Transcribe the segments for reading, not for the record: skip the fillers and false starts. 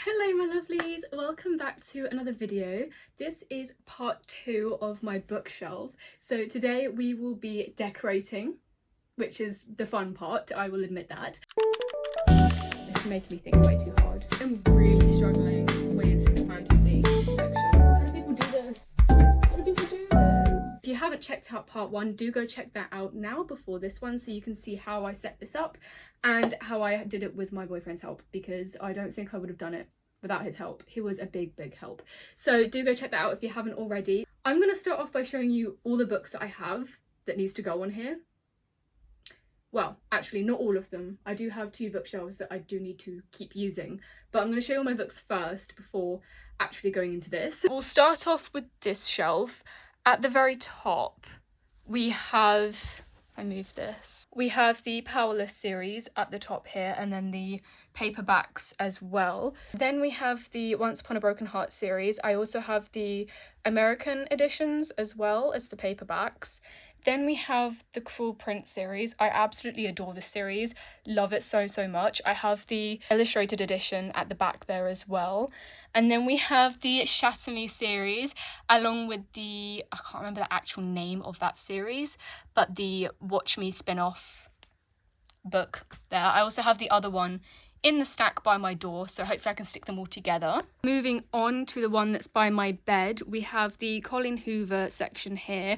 Hello my lovelies, welcome back to another video. This is part 2 of my bookshelf. So today we will be decorating, which is the fun part, I will admit that. It's making me think way too hard. I'm really struggling with fantasy section. How do people do this? How do people do this? If you haven't checked out part 1, do go check that out now before this one so you can see how I set this up and how I did it with my boyfriend's help, because I don't think I would have done it without his help. He was a big help. So do go check that out if you haven't already. I'm going to start off by showing you all the books that I have that needs to go on here. Well, actually not all of them. I do have 2 bookshelves that I do need to keep using, but I'm going to show you all my books first before actually going into this. We'll start off with this shelf. At the very top we have, if I move this, we have the Powerless series at the top here, and then the paperbacks as well. Then we have the Once Upon a Broken Heart series. I also have the American editions as well as the paperbacks. Then we have the Cruel Prince series. I absolutely adore this series, love it so much. I have the illustrated edition at the back there as well. And then we have the Shatter Me series, along with the, I can't remember the actual name of that series, but the Watch Me spin-off book there. I also have the other one in the stack by my door, so hopefully I can stick them all together. Moving on to the one that's by my bed, we have the Colin Hoover section here.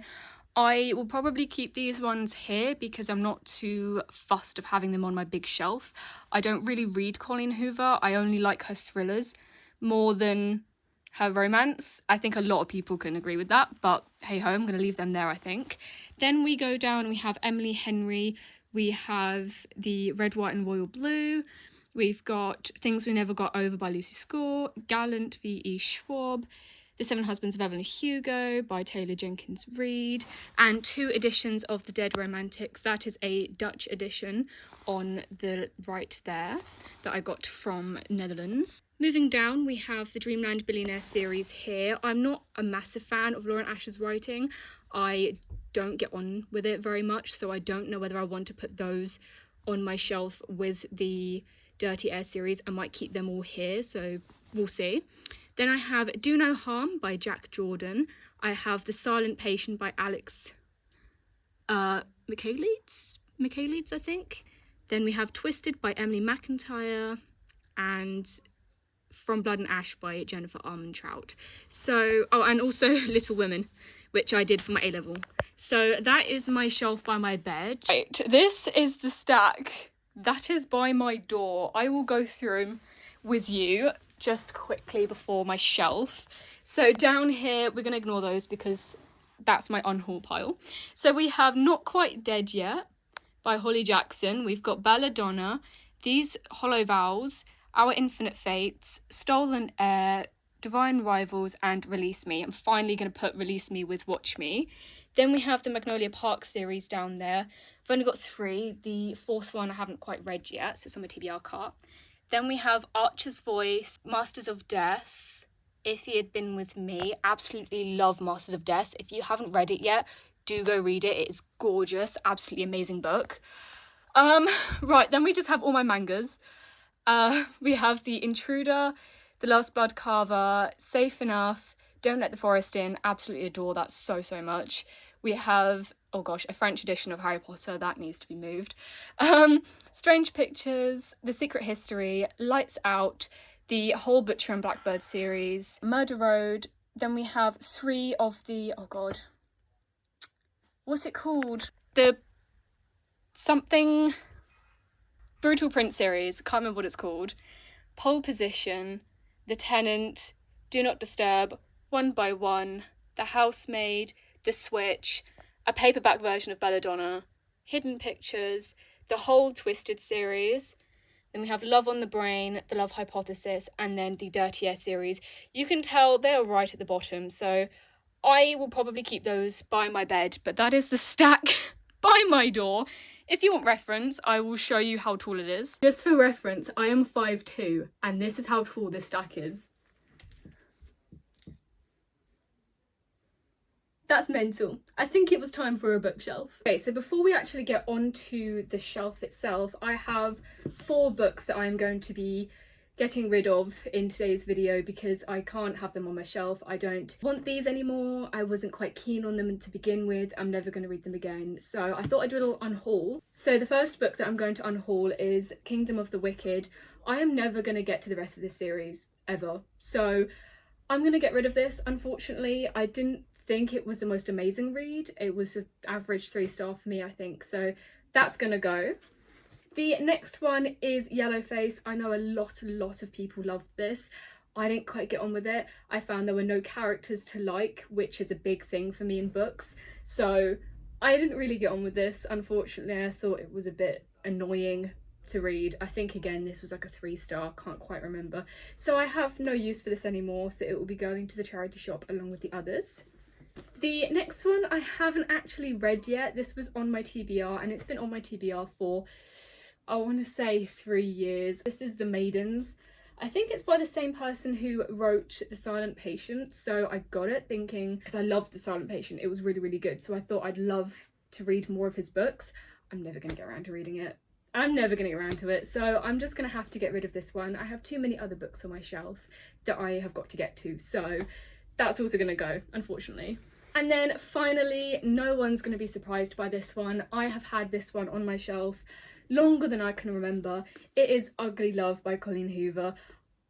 I will probably keep these ones here because I'm not too fussed of having them on my big shelf. I don't really read Colleen Hoover. I only like her thrillers more than her romance. I think a lot of people can agree with that, but hey ho, I'm going to leave them there, I think. Then we go down and we have Emily Henry. We have the Red, White and Royal Blue. We've got Things We Never Got Over by Lucy Score, Gallant v.E. Schwab, The Seven Husbands of Evelyn Hugo by Taylor Jenkins Reid, and 2 editions of The Dead Romantics. That is a Dutch edition on the right there that I got from Netherlands. Moving down, we have the Dreamland Billionaire series here. I'm not a massive fan of Lauren Ash's writing. I don't get on with it very much, so I don't know whether I want to put those on my shelf with the Dirty Air series. I might keep them all here, so we'll see. Then I have Do No Harm by Jack Jordan. I have The Silent Patient by Alex Michaelides, I think. Then we have Twisted by Emily McIntyre, and From Blood and Ash by Jennifer Armentrout. So, oh, and also Little Women, which I did for my A-level. So that is my shelf by my bed. Right, this is the stack that is by my door. I will go through with you just quickly before my shelf. So down here, we're going to ignore those because that's my unhaul pile. So we have Not Quite Dead Yet by Holly Jackson. We've got Belladonna, These Hollow Vows, Our Infinite Fates, Stolen Air, Divine Rivals, and Release Me. I'm finally going to put Release Me with Watch Me. Then we have the Magnolia Park series down there. I've only got 3. The 4th one I haven't quite read yet, so it's on my TBR cart. Then we have Archer's Voice, Masters of Death, If He Had Been With Me. Absolutely love Masters of Death. If you haven't read it yet, do go read it. It is gorgeous. Absolutely amazing book. Right, then we just have all my mangas. We have The Intruder, The Last Blood Carver, Safe Enough, Don't Let the Forest In. Absolutely adore that so much. We have, oh gosh, a French edition of Harry Potter. That needs to be moved. Strange Pictures, The Secret History, Lights Out, the whole Butcher and Blackbird series, Murder Road. Then we have 3 of the, oh god, what's it called? The something Brutal Prince series. Can't remember what it's called. Pole Position, The Tenant, Do Not Disturb, One by One, The Housemaid, The Switch, a paperback version of Belladonna, Hidden Pictures, the whole Twisted series. Then we have Love on the Brain, The Love Hypothesis, and then the Dirty Air series. You can tell they're right at the bottom, so I will probably keep those by my bed, but that is the stack by my door. If you want reference, I will show you how tall it is. Just for reference, I am 5'2", and this is how tall this stack is. That's mental. I think it was time for a bookshelf. Okay, so before we actually get onto the shelf itself, I have 4 books that I'm going to be getting rid of in today's video because I can't have them on my shelf. I don't want these anymore. I wasn't quite keen on them to begin with. I'm never going to read them again. So I thought I'd do a little unhaul. So the first book that I'm going to unhaul is Kingdom of the Wicked. I am never going to get to the rest of this series, ever. So I'm going to get rid of this, unfortunately. I didn't think it was the most amazing read. It was an average 3-star for me, I think. So that's going to go. The next one is Yellowface. I know a lot of people loved this. I didn't quite get on with it. I found there were no characters to like, which is a big thing for me in books. So I didn't really get on with this, unfortunately. I thought it was a bit annoying to read. I think, again, this was like a 3-star, can't quite remember. So I have no use for this anymore, so it will be going to the charity shop along with the others. The next one I haven't actually read yet. This was on my TBR, and it's been on my TBR for, I want to say, 3 years. This is The Maidens. I think it's by the same person who wrote The Silent Patient, so I got it thinking, because I loved The Silent Patient, it was really good, so I thought I'd love to read more of his books. I'm never going to get around to reading it. I'm never going to get around to it, so I'm just going to have to get rid of this one. I have too many other books on my shelf that I have got to get to, so that's also going to go, unfortunately. And then finally, no one's going to be surprised by this one. I have had this one on my shelf longer than I can remember. It is Ugly Love by Colleen Hoover.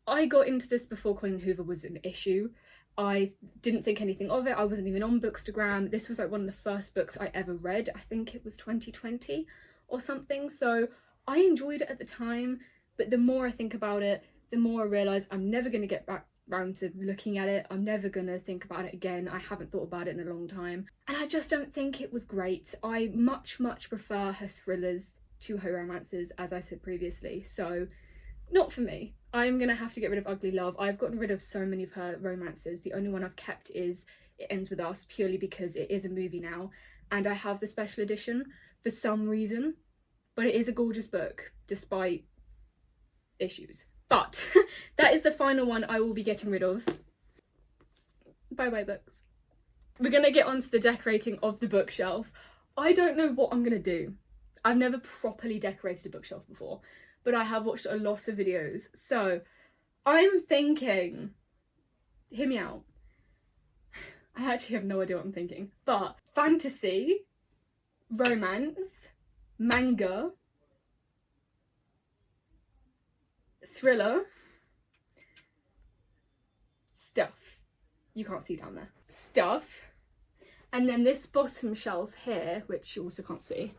I got into this before Colleen Hoover was an issue. I didn't think anything of it. I wasn't even on Bookstagram. This was like one of the first books I ever read. I think it was 2020 or something. So I enjoyed it at the time, but the more I think about it, the more I realise I'm never going to get back round to looking at it. I'm never going to think about it again. I haven't thought about it in a long time. And I just don't think it was great. I much prefer her thrillers to her romances, as I said previously. So not for me. I'm going to have to get rid of Ugly Love. I've gotten rid of so many of her romances. The only one I've kept is It Ends With Us, purely because it is a movie now. And I have the special edition for some reason. But it is a gorgeous book, despite issues. But that is the final one I will be getting rid of. Bye bye books. We're going to get onto the decorating of the bookshelf. I don't know what I'm going to do. I've never properly decorated a bookshelf before, but I have watched a lot of videos. So I'm thinking, hear me out. I actually have no idea what I'm thinking, but fantasy, romance, manga, thriller, stuff. You can't see down there. Stuff. And then this bottom shelf here, which you also can't see.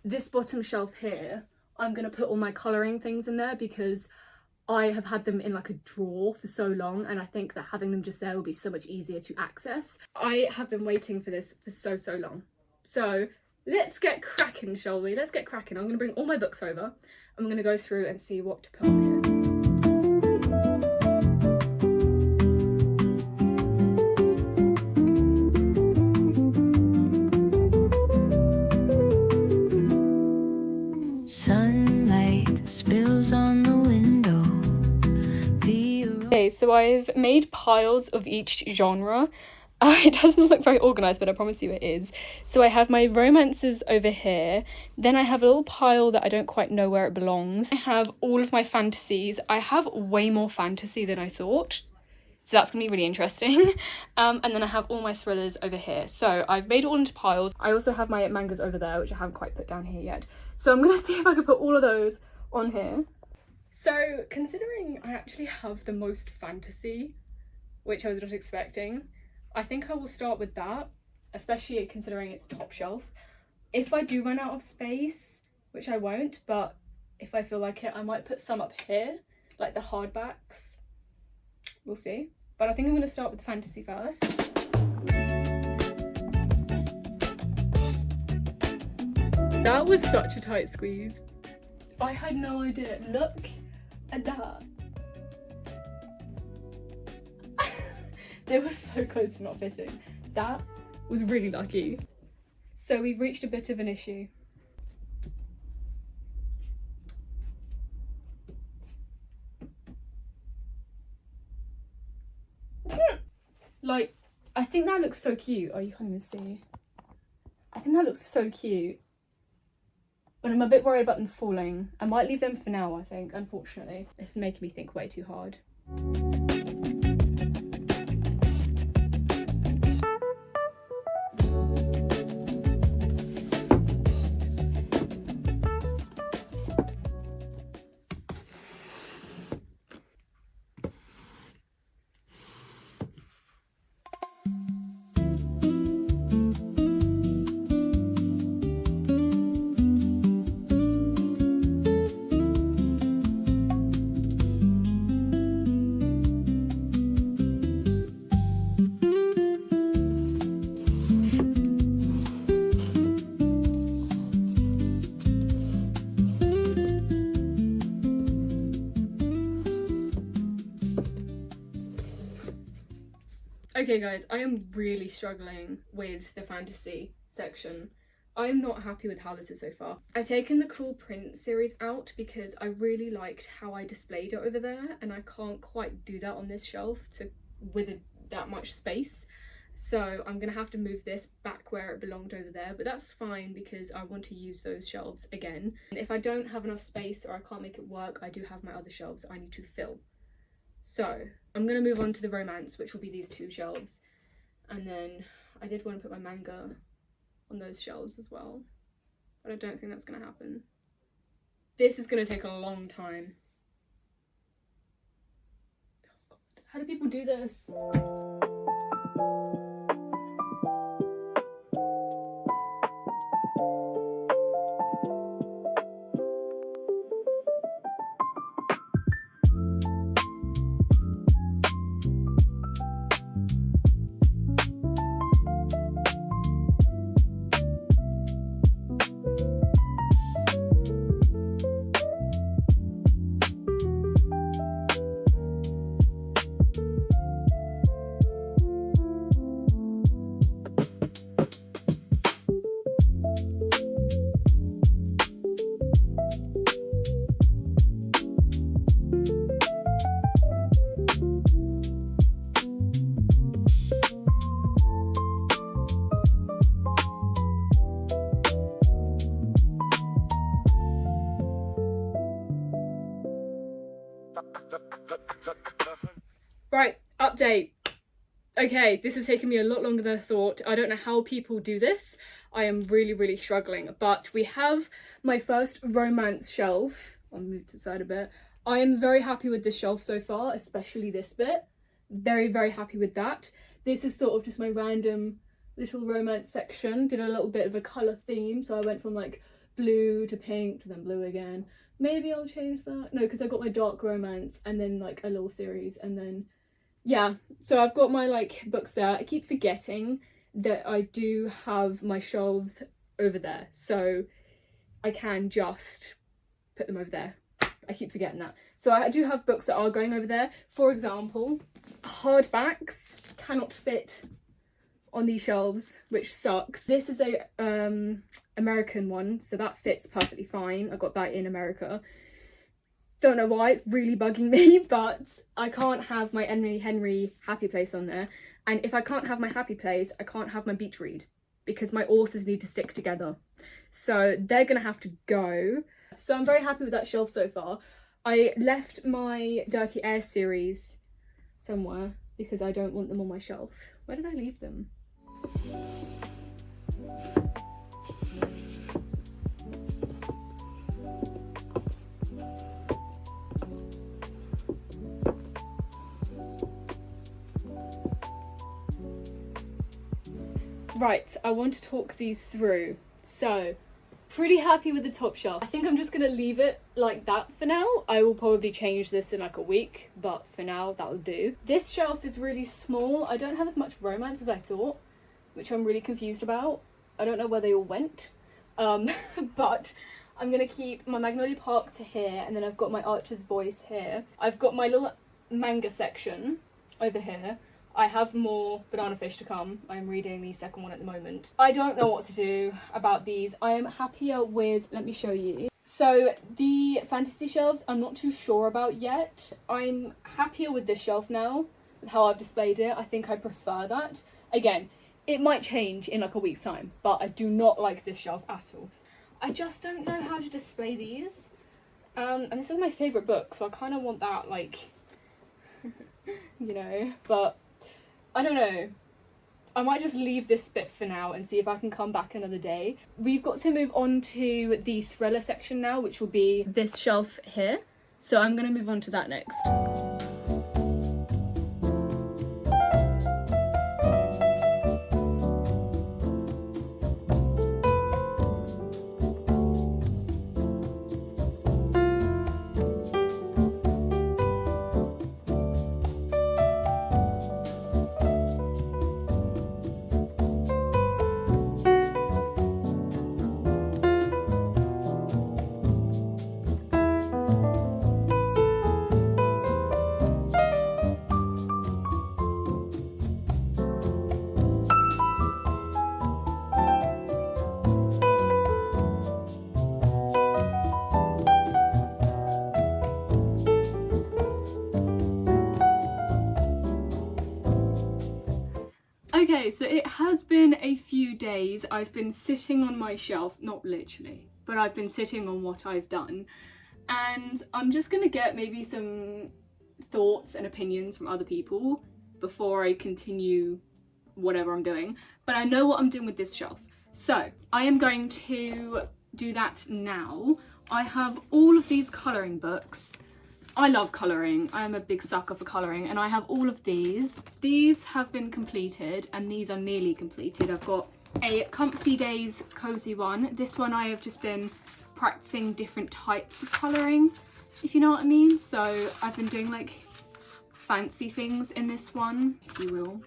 This bottom shelf here, I'm going to put all my colouring things in there because I have had them in like a drawer for so long, and I think that having them just there will be so much easier to access. I have been waiting for this for so long. So let's get cracking, shall we? Let's get cracking. I'm going to bring all my books over. I'm going to go through and see what to put on here. Sunlight spills on the window. Okay, so I've made piles of each genre. It doesn't look very organised, but I promise you it is. So I have my romances over here. Then I have a little pile that I don't quite know where it belongs. I have all of my fantasies. I have way more fantasy than I thought. So that's going to be really interesting. And then I have all my thrillers over here. So I've made it all into piles. I also have my mangas over there, which I haven't quite put down here yet. So I'm going to see if I can put all of those on here. So considering I actually have the most fantasy, which I was not expecting, I think I will start with that, especially considering it's top shelf. If I do run out of space, which I won't, but if I feel like it, I might put some up here, like the hardbacks. We'll see. But I think I'm going to start with fantasy first. That was such a tight squeeze. I had no idea. Look at that. They were so close to not fitting. That was really lucky. So we've reached a bit of an issue. Like, I think that looks so cute. Oh, you can't even see. I think that looks so cute. but I'm a bit worried about them falling. I might leave them for now, I think, unfortunately. It's making me think way too hard. Okay guys, I am really struggling with the fantasy section. I am not happy with how this is so far. I've taken the Cruel Prince series out because I really liked how I displayed it over there, and I can't quite do that on this shelf with that much space. So I'm gonna have to move this back where it belonged over there, but that's fine because I want to use those shelves again. And if I don't have enough space or I can't make it work, I do have my other shelves I need to fill. So I'm going to move on to the romance, which will be these two shelves. And then I did want to put my manga on those shelves as well, but I don't think that's going to happen. This is going to take a long time. Oh God. How do people do this? Right, update. Okay, this is taking me a lot longer than I thought. I don't know how people do this. I am really struggling, but we have my first romance shelf. I'll move to the side a bit. I am very happy with this shelf so far, especially this bit. Very happy with that. This is sort of just my random little romance section. Did a little bit of a colour theme, so I went from like blue to pink to then blue again. Maybe I'll change that. No, because I got my dark romance and then like a little series, and then yeah, so I've got my like books there. I keep forgetting that I do have my shelves over there, so I can just put them over there. I keep forgetting that. So I do have books that are going over there. For example, hardbacks cannot fit on these shelves, which sucks. This is a American one, so that fits perfectly fine. I got that in America. Don't know why, it's really bugging me, but I can't have my Emily Henry Happy Place on there. And if I can't have my Happy Place, I can't have my Beach Read, because my authors need to stick together. So they're gonna have to go. So I'm very happy with that shelf so far. I left my Dirty Air series somewhere because I don't want them on my shelf. Where did I leave them? Right, I want to talk these through. So, pretty happy with the top shelf. I think I'm just gonna leave it like that for now. I will probably change this in like a week, but for now that will do. This shelf is really small. I don't have as much romance as I thought, which I'm really confused about. I don't know where they all went. But I'm gonna keep my Magnolia Park to here, and then I've got my Archer's Voice here. I've got my little manga section over here. I have more Banana Fish to come. I'm reading the second one at the moment. I don't know what to do about these. I am happier with, let me show you. So the fantasy shelves I'm not too sure about yet. I'm happier with this shelf now, with how I've displayed it. I think I prefer that. Again, it might change in like a week's time, but I do not like this shelf at all. I just don't know how to display these. And this is my favourite book, so I kind of want that, like, you know, but I don't know. I might just leave this bit for now and see if I can come back another day. We've got to move on to the thriller section now, which will be this shelf here. So I'm going to move on to that next. Okay, so it has been a few days. I've been sitting on my shelf, not literally, but I've been sitting on what I've done. And I'm just gonna get maybe some thoughts and opinions from other people before I continue whatever I'm doing. But I know what I'm doing with this shelf. So I am going to do that now. I have all of these colouring books. I love colouring. I am a big sucker for colouring, and I have all of these. These have been completed and these are nearly completed. I've got a Comfy Days cozy one. This one I have just been practicing different types of colouring, if you know what I mean. So I've been doing like fancy things in this one, if you will.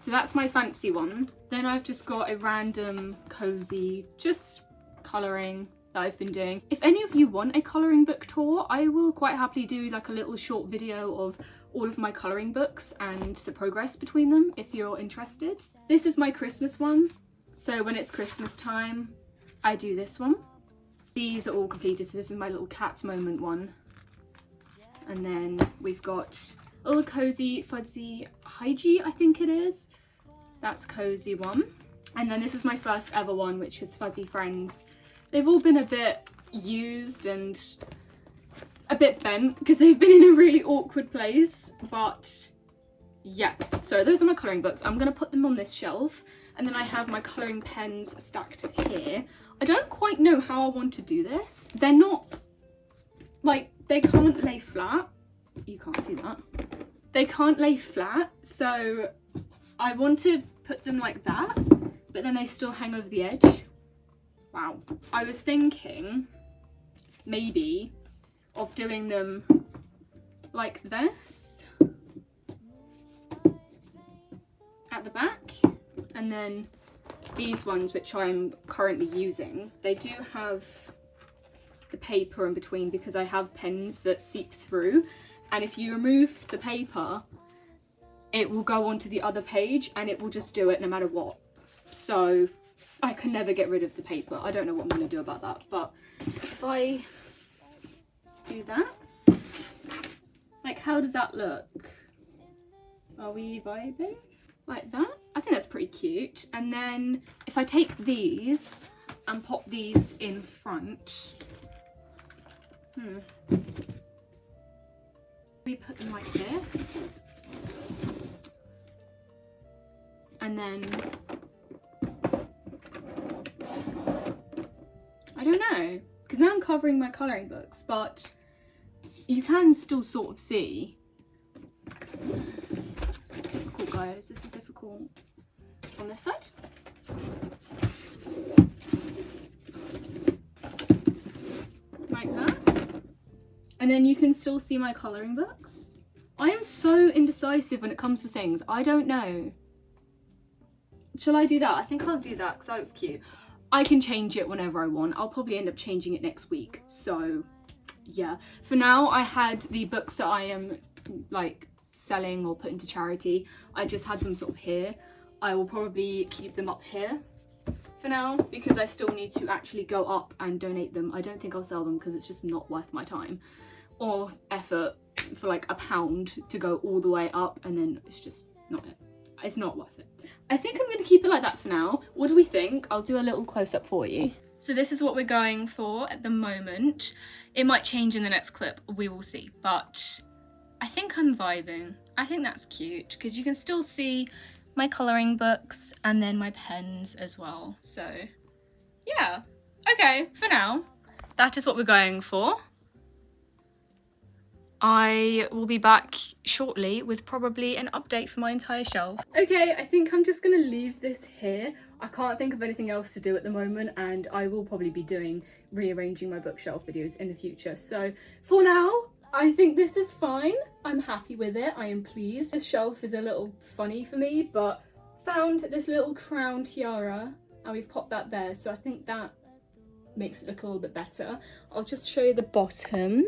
So that's my fancy one. Then I've just got a random cozy, just colouring that I've been doing. If any of you want a colouring book tour, I will quite happily do like a little short video of all of my colouring books and the progress between them if you're interested. This is my Christmas one. So when it's Christmas time, I do this one. These are all completed, so this is my little cat's moment one. And then we've got a little cozy fuzzy Hygie, I think it is. That's cozy one. And then this is my first ever one, which is Fuzzy Friends. They've all been a bit used and a bit bent because they've been in a really awkward place, but yeah. So those are my colouring books. I'm going to put them on this shelf, and then I have my colouring pens stacked here. I don't quite know how I want to do this. They're not, like, they can't lay flat. You can't see that. They can't lay flat, so I want to put them like that, but then they still hang over the edge. Wow. I was thinking maybe of doing them like this at the back, and then these ones, which I'm currently using, they do have the paper in between because I have pens that seep through, and if you remove the paper it will go onto the other page and it will just do it no matter what. So I can never get rid of the paper. I don't know what I'm going to do about that, but if I do that, like, how does that look? Are we vibing? Like that? I think that's pretty cute. And then if I take these and pop these in front, we put them like this, and then I don't know, because now I'm covering my colouring books, but you can still sort of see. This is difficult, guys. This is difficult. On this side. Like that. And then you can still see my colouring books. I am so indecisive when it comes to things. I don't know. Shall I do that? I think I'll do that because that looks cute. I can change it whenever I want. I'll probably end up changing it next week. So yeah, for now I had the books that I am like selling or putting to charity. I just had them sort of here. I will probably keep them up here for now because I still need to actually go up and donate them. I don't think I'll sell them because it's just not worth my time or effort for like £1 to go all the way up, and then it's just not it. It's not worth it. I think I'm going to keep it like that for now. What do we think? I'll do a little close-up for you. So this is what we're going for at the moment. It might change in the next clip, we will see, but I think I'm vibing. I think that's cute because you can still see my colouring books and then my pens as well. So yeah, okay, for now, that is what we're going for. I will be back shortly with probably an update for my entire shelf. Okay, I think I'm just gonna leave this here. I can't think of anything else to do at the moment, and I will probably be doing rearranging my bookshelf videos in the future. So for now, I think this is fine. I'm happy with it. I am pleased. This shelf is a little funny for me, but found this little crown tiara and we've popped that there. So I think that makes it look a little bit better. I'll just show you the bottom.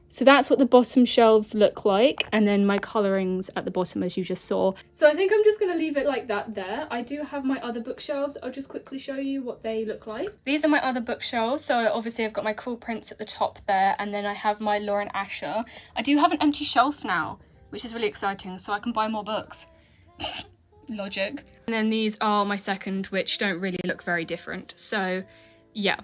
So that's what the bottom shelves look like, and then my colourings at the bottom as you just saw. So I think I'm just going to leave it like that there. I do have my other bookshelves. I'll just quickly show you what they look like. These are my other bookshelves. So obviously I've got my Cruel Prince at the top there, and then I have my Lauren Asher. I do have an empty shelf now, which is really exciting, so I can buy more books. Logic. And then these are my second, which don't really look very different. So yeah.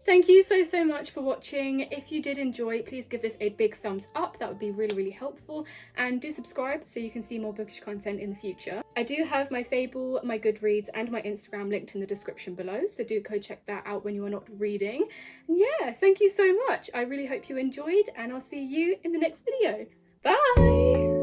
Thank you so much for watching. If you did enjoy, please give this a big thumbs up. That would be really helpful. And do subscribe so you can see more bookish content in the future. I do have my Fable, my Goodreads and my Instagram linked in the description below, so do go check that out when you are not reading. And yeah, thank you so much. I really hope you enjoyed, and I'll see you in the next video. Bye!